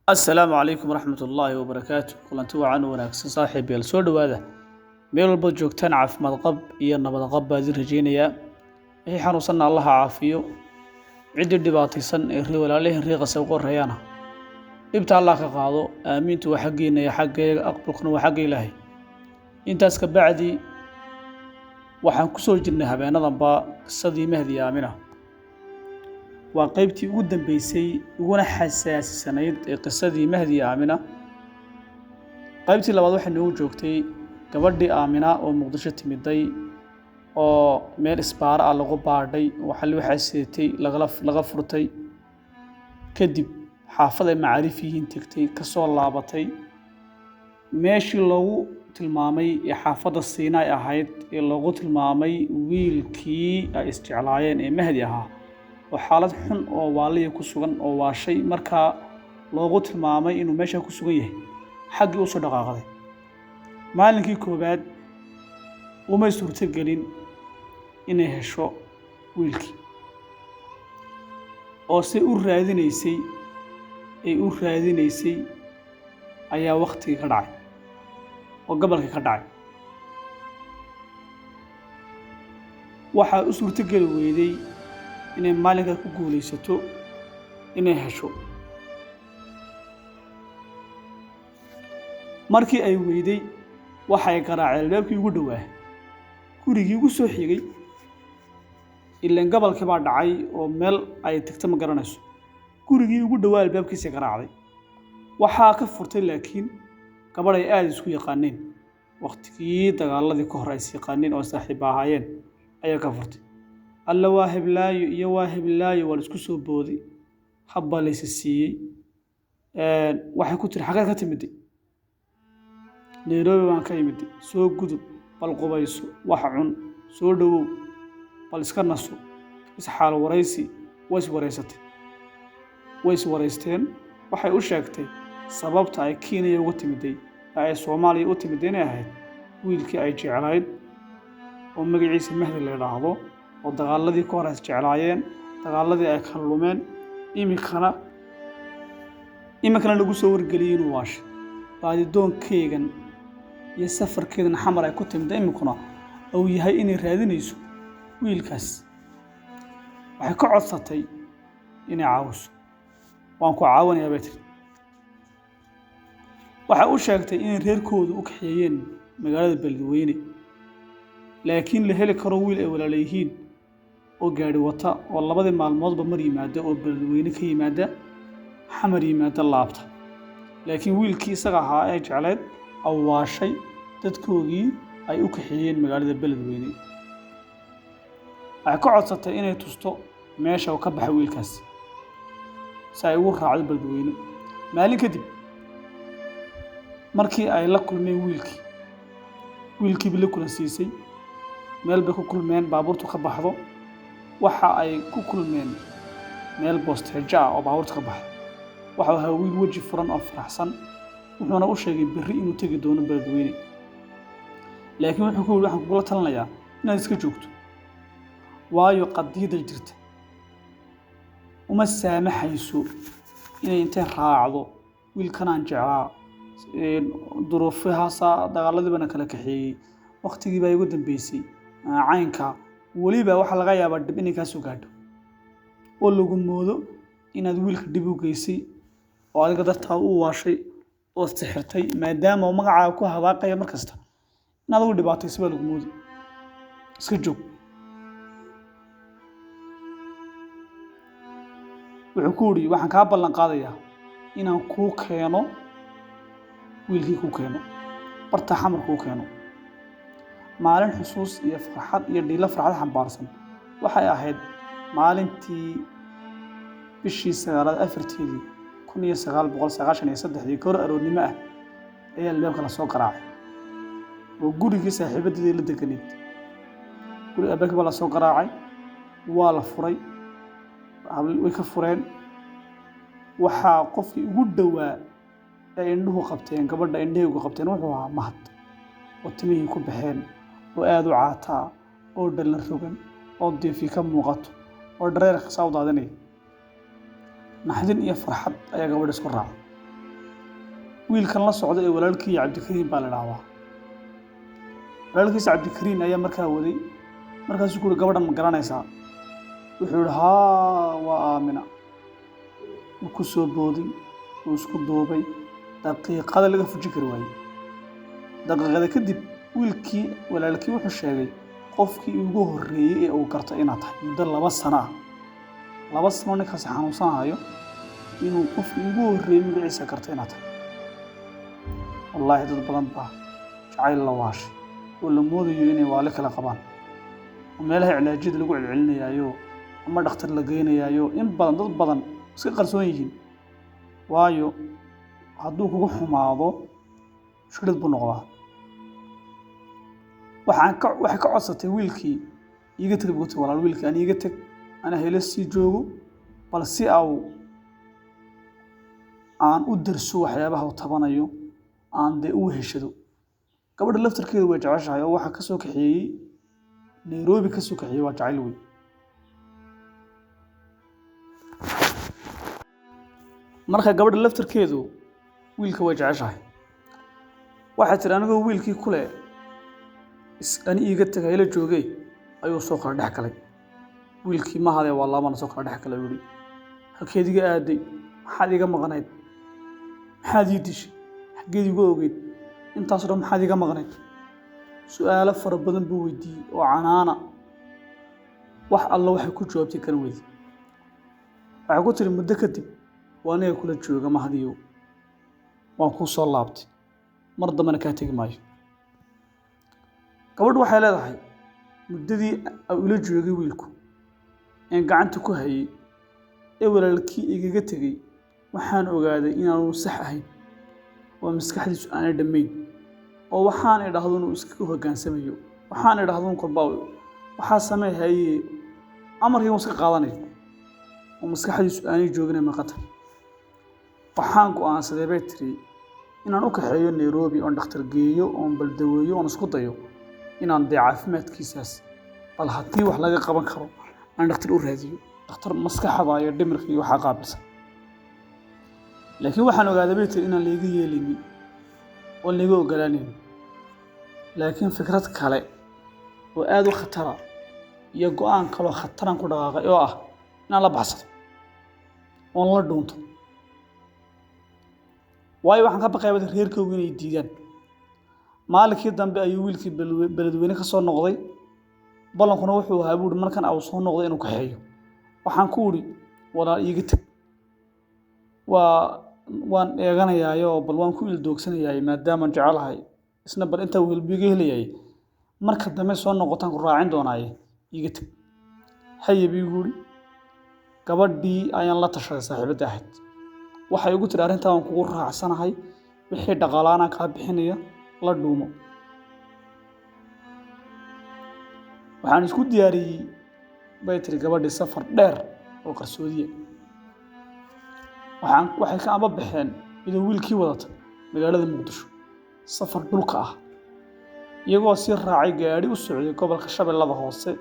السلام عليكم ورحمة الله وبركاته كلنتي وعن wanaagsan saaxiib yeel soo dhawaada meel walba joogtaan caafimaad qab iyo nabad qab baa idin rajeynaya wixii xanuunsanna Allah ha caafiyo cidii dhibaataysan ee walaalaheyn riiqasa ugu horeeyana dhibta Allah ka qaado aamiintu waa xageena iyo xageega aqbalkuna waa xagee Ilaahay intaas ka bacdi waxaan ku soo jirnay habeenadanba qisadii Mahdi Aamina waa qaybtii ugu dambeysay uguna xasaasisanayd ee qisadii Mahdi Aamina qaybtii labaad waxay noogu joogtay gabadhii Aamina oo Muqdisho timiday oo meel isbaar ah lagu baadhay waxa siitay laga furtay kadib xaafada macaarifiyiin tagtay ka soo laabatay meeshii loogu tilmaamay ee xaafada Siinay ahayd ee loogu tilmaamay wiilkii ay isjeclaayeen ee Mahdi ahaa وحالات حن أو والي كسوغن أو واشي مركا لوغو تلمامي إنو ماشا كسوغن يهي حقي أوسو دقاقضي مالنكي كوباد وما يسورتي قلين إنه هشو ويلكي أو سي أورادينيسي أي أورادينيسي أيا وقتي كدعي وقبلك كدعي وحا أسورتي قلو ويدي inay maalinka ku guuleysato inay hesho markii ay weyday waxay garaacay albaabkii ugu dhawaa gurigii ugu soo xigay ileen gobolkii baa dhacay oo meel ay tagto ma garanayso gurigii ugu dhawaa albaabkiisa garaacday waxaa ka furtay laakiin gabadh ay aad isku yaqaaneen waqtigii dagaaladii ka hor ay yaqaaneen oo saaxiib ahaayeen ayaa ka furtay alla waahib laayo iyo waahib laayo wal isku soo boodi habba laysa siiyay waxay ku tiri xagaa ka timid Nairobi baan ka yimid soo gudub bal qubayso wax cun soo dhawow bal iska naso isxaal waraysi ways waraysteen waxay u sheegtay sababta ay Kenya uga timiday ay Soomaaliya u timideen ahayd wiilkii ay jeclayd oo magaciisa Mahdi la yiraahdo oo dagaaladii ka hor ay jeclaayeen dagaaladii ay ka lumeen imikana lagu soo wargeliyay inuu waash baadi doonkeegan iyo safarkeedan xamar ay ku timid imikuna oo yahay inay raadinayso wiilkaas waxay ka codsatay inay caawiso waan ku caawinayaa beetri waxa uu sheegtay in reerkoodu u kaxeeyeen magaalada Beledweyne laakiin la heli karo wiil ay walaalayihiin oo gaari wata oo labadii maalmoodba mar yimaada oo Beledweyne ka yimaada xamar yimaada laabta laakiin wiilkii isaga ahaa ee jeclayd oo waashay dadkoogii ay u kaxeeyeen magaalada Beledweyne ay ka codsatay inay tusto meesha uu ka baxay wiilkaas si ay ugu raacdo Beledweyne maalin kadib markii ay la kulmeen wiilkii bila kula siisay meel bay ku kulmeen baabuurtu ka baxdo waxa ay ku kulmeen meel boosteeja oo baabuurtu ka baxdo waxa ahaa wiil waji furan oo faraxsan wuxuuna u sheegay berri inuu tagi doono Beledweyne laakiin wuxuu ku yiri waxaan kula talinayaa inaad iska joogto waayo qadiyada jirta uma saamaxayso inay intee raacdo wiilkan aan jeclaa duruufahaas dagaaladii bana kala kaxeeyay waqtigii baa ugu dambeysay caynka waliba waxa laga yaabaa dib inay ka soo gaadho oo lagu moodo inaad wiilka dib u geysay oo adiga dartaa u waashay oo sixirtay maadaama uu magacaaga ku hadaaqaya markasta inaad ugu dhibaatayso baa lagu moodo iska joog wuxuu ku yiri waxaan ka ballan qaadayaa inaan ku keeno wiilkii ku keeno barta xamar ku keeno maalin xusuus iyo farxad iyo dhila farxad xambaarsan waxay ahayd maalintii bishii 4 1993 goor aroornimo ah ayaa albaabka la soo garaacay oo gurigii saaxiibadii la deganeed guri albaabka la soo garaacay waa la furay way ka fureen waxa qofkii ugu dhawaa ay indhuhu qabteen gabadha indheegu qabteen wuxuu ahaa Mahad oo timihii ku baxeen oo aad u caataa oo dhalan rogan oo diifi ka muuqato oo dareer ka soo daadanay naxdin iyo farxad ayaa gabadha isku raacay wiilkan la socda ee walaalkii Cabdikariin baa la dhaawaa walaalkiisa Cabdikariin ayaa markaa waday markaasuu ku yiri gabadhan ma garanaysaa wuxuu yiri haa waa Aamina wuu ku soo booday wuu isku duubay daqiiqada laga fuji kari waayey daqiiqada kadib wiilkii walaalkii wuxuu sheegay qofkii ugu horreeyay ee uu gartay inaad tahay muddo 2 sano ah 2 sano ninkaas xanuunsanayo inuu qofkii ugu horreeyay magaciisa gartay inaad tahay wallaahi dad badan baa jacayl la waashay oo la moodayo inay waali kala qabaan oo meelaha cilaajada lagu celcelinayaayo ama dhakhtar la geynayaayo in badan dad badan iska qarsoon yihiin waayo hadduu kugu xumaado shirad buu noqdaa waxay ka codsatay wiilkii iiga tag buu walaal wiilkii aan iiga tag ana helo sii joogo bal si aan u darso waxyaabaha uu tabanayo aan de u heshado gabadha laftarkeedu way jeceshahay oo waxa ka soo kaxeeyay Nairobi ka soo kaxeeyay waa jacayl weyn marka gabadha laftarkeedu wiilka way jeceshahay waxa tir anigu wiilkii kule ani iiga tagay la joogay ayuu soo kala dhex galay wiilkii ma haday waa laabana soo kala dhex galay wili halkeediga aaday maxaad iga maqnayd maxaad ii dishay xageed igu ogeyd intaas dhan maxaad iga maqnayd su'aalo fara badan buu weydiiyey oo canaana wax alla waxay ku jawaabtay kan weydi waxay ku tiri muddo kadib waa aniga kula jooga mahadiyo waan ku soo laabtay mar dambana kaa tegi maayo gabadhu waxay leedahay muddadii ula joogay wiilku aan gacanta ku hayay ee walaalkii igaga tegay waxaan ogaaday inaanu sax ahayn oo maskaxdiisu aanay dhammayn oo waxaan idhaahdo inuu iska hoggaansamayo waxaan idhaahdo in kolba waxaa sameeyay amarkii iska qaadanayo oo maskaxdiisu aanay joogin maqata waxaan go'aansaday bay tiri inaan u kaxeeyo Nairobi oo dhakhtar geeyo oo baldaweeyo oo isku dayo inaan caafimaadkiisaas bal haddii wax laga qaban karo aan dhakhtar u raadiyo dhakhtar maskaxda iyo dhimirka iyo waxa qaabilsan laakiin waxaan ogaaday bay tiri inaan leega yeelin oo leega ogolaanin laakiin fikrad kale oo aad u khatar ah iyo go'aan kale oo khataran ku dhaqaaqay oo ah inaan la baxsado oo la dhuunto waayo waxaan ka baqayaa reerkooda inay diidaan maalinkii dambe ayuu wiilkii beledweyne ka soo noqday balankuna wuxuu ahaa buuri markan uu soo noqday inuu kaxeeyo waxaan ku uri walaal iiga tag waan eeganayaayo bal waan ku ildoogsanayaa maadaama jecelahay isna bal inta wilbiga helayay marka dambe soo noqotaan ku raacin doonaaye iiga tag hayabii guri gabadhii ayaan la tashaday saaxiibada ahayd waxay ugu tiri arrintan kugu raacsanahay wixii dhaqaalaana ka bixinaya la dhuumo waxaan isku diyaariyay bay tiri gabadhii safar dheer oo qarsoodiye waxay ka aba baxeen idoo wiilkii wadata magaalada Muqdisho safar dhulka ah iyagoo si raacay gaari u socday gobolka Shabeellaha Hoose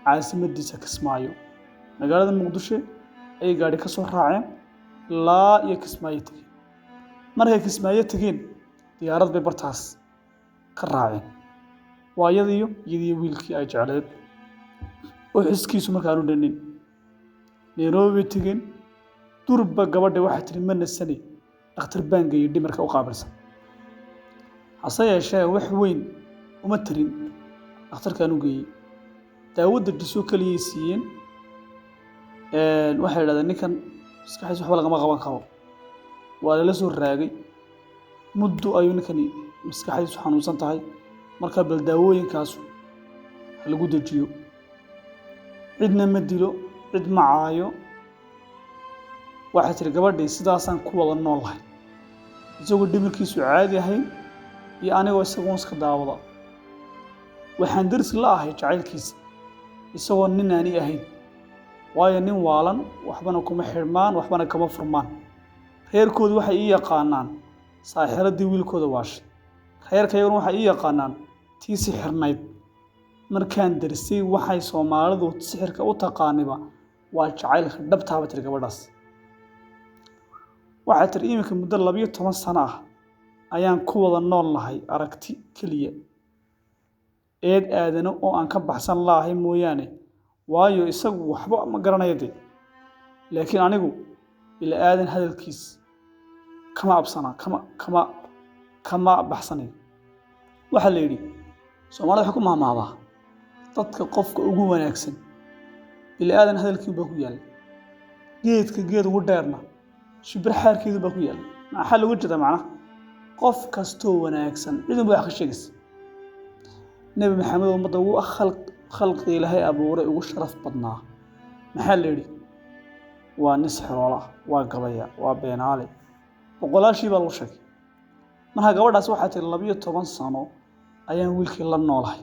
caasimadiisa Kismaayo magaalada Muqdisho ay gaari ka soo raaceen ilaa iyo Kismaayo tageen markay Kismaayo tageen diyaarad bay bartaas ka raaceen waa iyadii wiilkii ay jecleed oo xiskiisu markaan u dhanin Nairobi tageen durba gabadha waxay tiri ma nasani dhakhtar baanka iyo dhimirka u qaabilsan hase yeeshee wax weyn uma tirin dhakhtarkan u geeyey daawada dhiso kaliya siiyeen waxay yiraahdeen ninkan maskaxdiisa waxba lagama qaban karo waa la soo raagay muddo ayuu ninkani maskaxdiisu xanuunsan tahay marka bal daawooyinkaas lagu dajiyo cidna ma dilo cid ma caayo waxay tiri gabadhii sidaasaan ku wada noolahay isagoo dhimirkiisu caadi ahayn iyo anigoo isagoo iska daawada waxaan daris la ahay jacaylkiisa isagoo nin aani ahayn waayo nin waalan waxbana kuma xirmaan waxbana kama furmaan reerkoodu waxay ii yaqaanaan saaxiradii wiilkooda waashay reerkayguna waxay ii yaqaanaan tii sixirnayd markaan darisay waxay Soomaalidu sixirka u taqaaniba waa jacaylka dhabtaaba tiri gabadhaas waxaa tiri iminka muddo 12 sano ah ayaan ku wada nool nahay aragti keliya eed aadano oo aan ka baxsan lahayn mooyaane waayo isagu waxba ma garanayo dee laakiin anigu ila aadan hadalkiis kama absana kama baxsanayo waxa la yidhi Soomaalida waxa ku maamaadaa dadka qofka ugu wanaagsan ila aadan hadalkii baa ku yaal geed ugu dheerna shibir xaarkeedu baa ku yaal maxaa lagu jeedaa macna qof kastoo wanaagsan cidin baa wax ka sheegaysa nabi maxamed ummadda ugu khalqi ilaahay abuuray ugu sharaf badnaa maxaa la yidhi waa nis xiroola waa gabaya waa beenaale boqolaashii baa lagu sheegay marka gabadhaas waxaa tiri 12 sano ayaan wiilkii la noolahay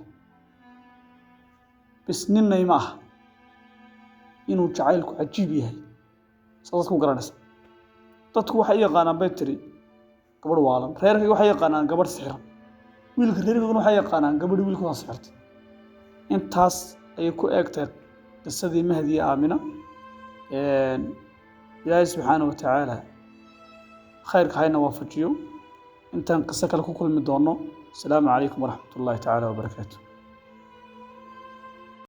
bas ninnay ma aha inuu jacaylku cajiib yahay saas ku garanaysa dadku waxay yaqaanaan bay tiri gabadh waalan reerkayga waxay yaqaanaan gabadh sixiran wiilka reerkayguna waxay yaqaanaan gabadh wiilkooda sixirtay intaas ayay ku eegtay qisadii Mahdi iyo Aamina ilaahay subxaanahu wa tacaala khayrka hayna waafajiyo intaan qiso kale ku kulmi doono asalaamu calaykum waraxmatullaahi tacaala wabarakaatuh